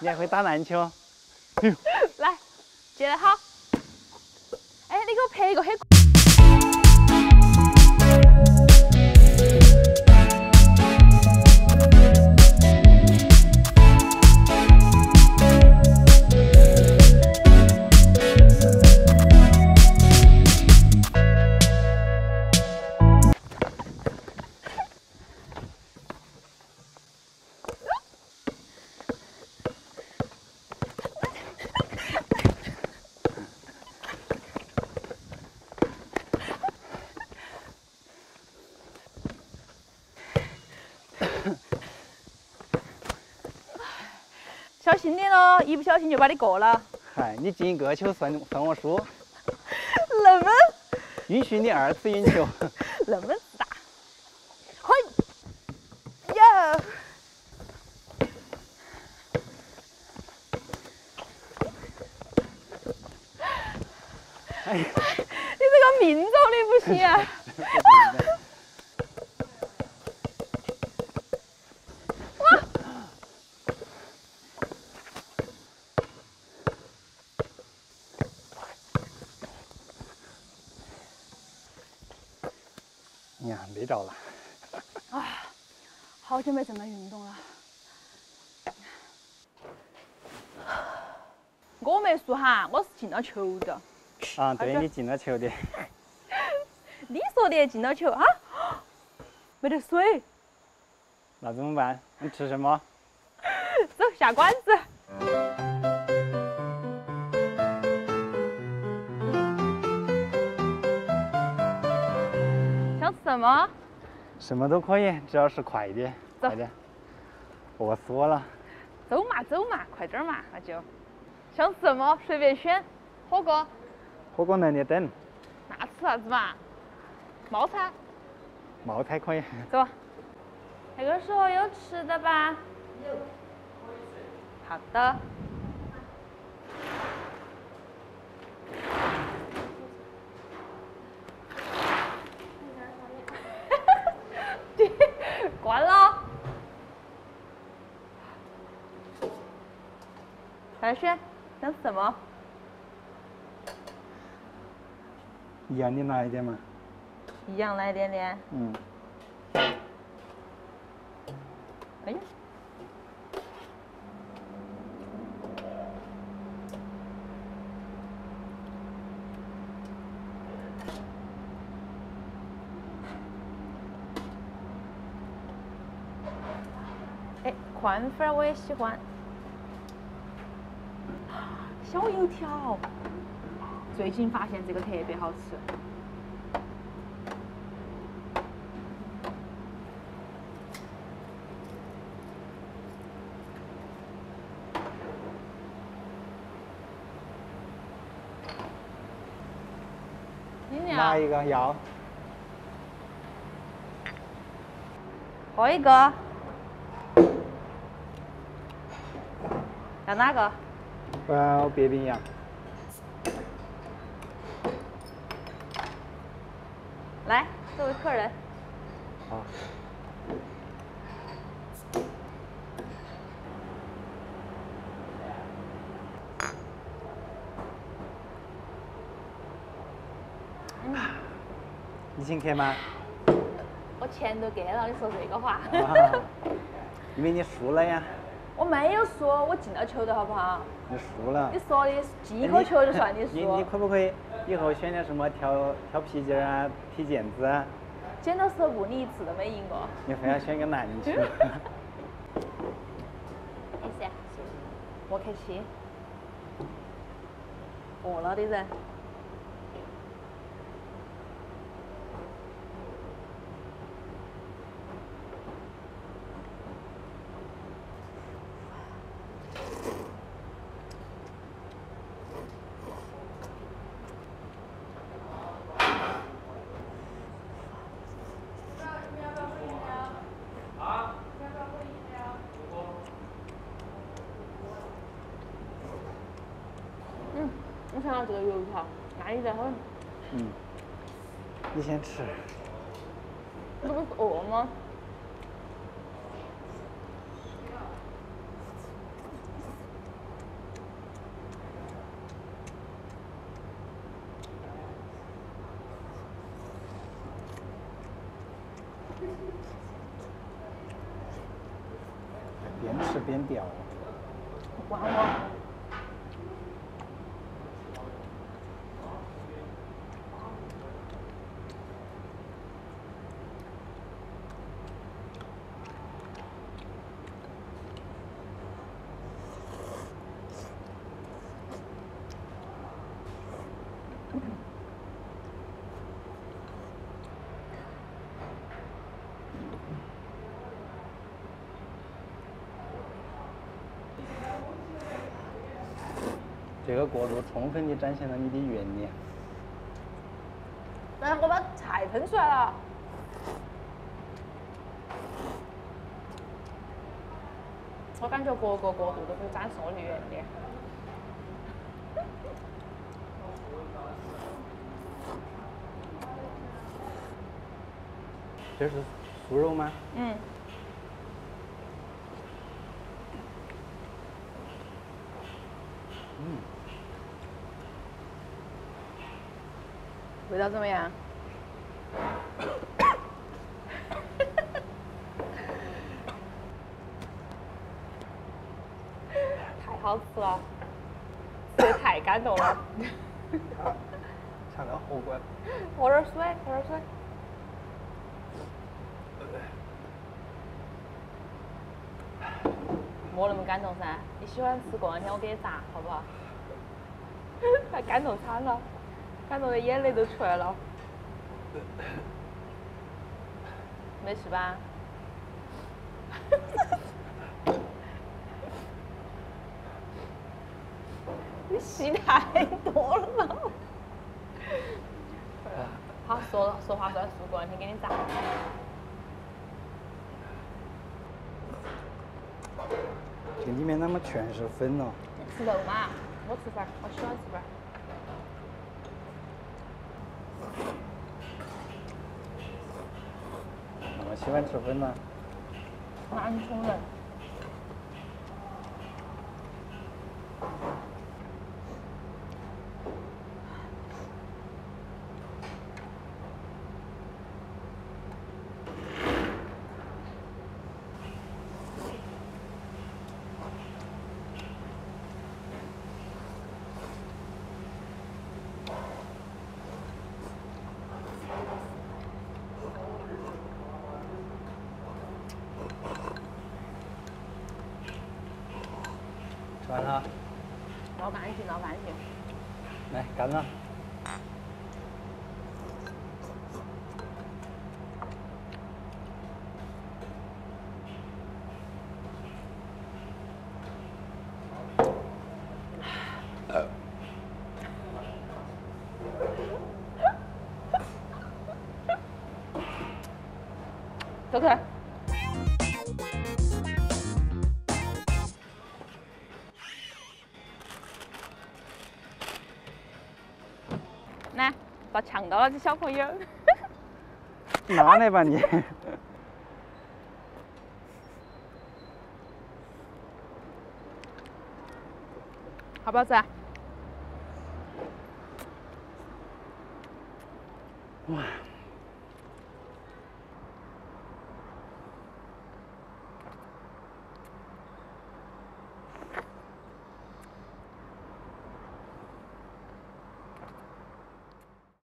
你还会打篮球？来，接得好。哎，你给我拍一个黑。小心点咯，一不小心就把你过了。嗨，你进一个球算我输，那么允许你2次运球。那么大，嘿，呀！哎呀，你这个命中率不行啊！呀，没着了。啊，好久没这么运动了。我没输哈，我是进了球的。啊，对，你进了球的。你说的进了球啊？没得水，那怎么办？你吃什么？走下馆子。想吃什么？什么都可以，只要是快点，走快点。饿死我了。走嘛走嘛，快点嘛，那就。想吃什么随便选，火锅。火锅能得等，那吃啥子嘛？冒菜。冒菜可以。走。那个时候有吃的吧？有。好的。关了。快选，想吃什么？一样的拿一点嘛。一样来点点。嗯。哎呀。哎，宽粉我也喜欢。小油条，最近发现这个特别好吃。哪一个要？喝一个。要哪个？我要别冰洋。来，作为客人。好。你请客吗？我钱都给了，你说这个话。因为你输了呀。我没有输，我进了球的好不好？你输了。你说的进一颗球就算你输。你可不可以以后选点什么挑皮筋啊、踢毽子啊？剪刀石头布你一次都没赢过。你非要选个难球？没事，莫客气。饿了的人。我想要这个油条，安逸得很。嗯，你先吃。这不是饿吗？边吃边掉。管我。这个过渡充分地展现了你的怨念。但是我把菜喷出来了。我感觉各个过渡都可以展示我的怨念。这是酥肉吗？嗯。味道怎么样？太好吃了，吃的太感动了。尝个后果。喝点水，喝点水。莫那么感动噻！你喜欢吃过两天，我给你炸，好不好？他感动惨了，感动的眼泪都出来了。没事吧？你戏太多了。好，说话算数，过两天给你炸。这里面怎么全是粉了？吃肉嘛，我吃粉儿，我喜欢吃粉儿。那么喜欢吃粉呢？南充人。吃完了。捞干净，捞干净。来，干了。走开。来，遭呛到了，这小朋友。拿来吧你。好不好吃啊？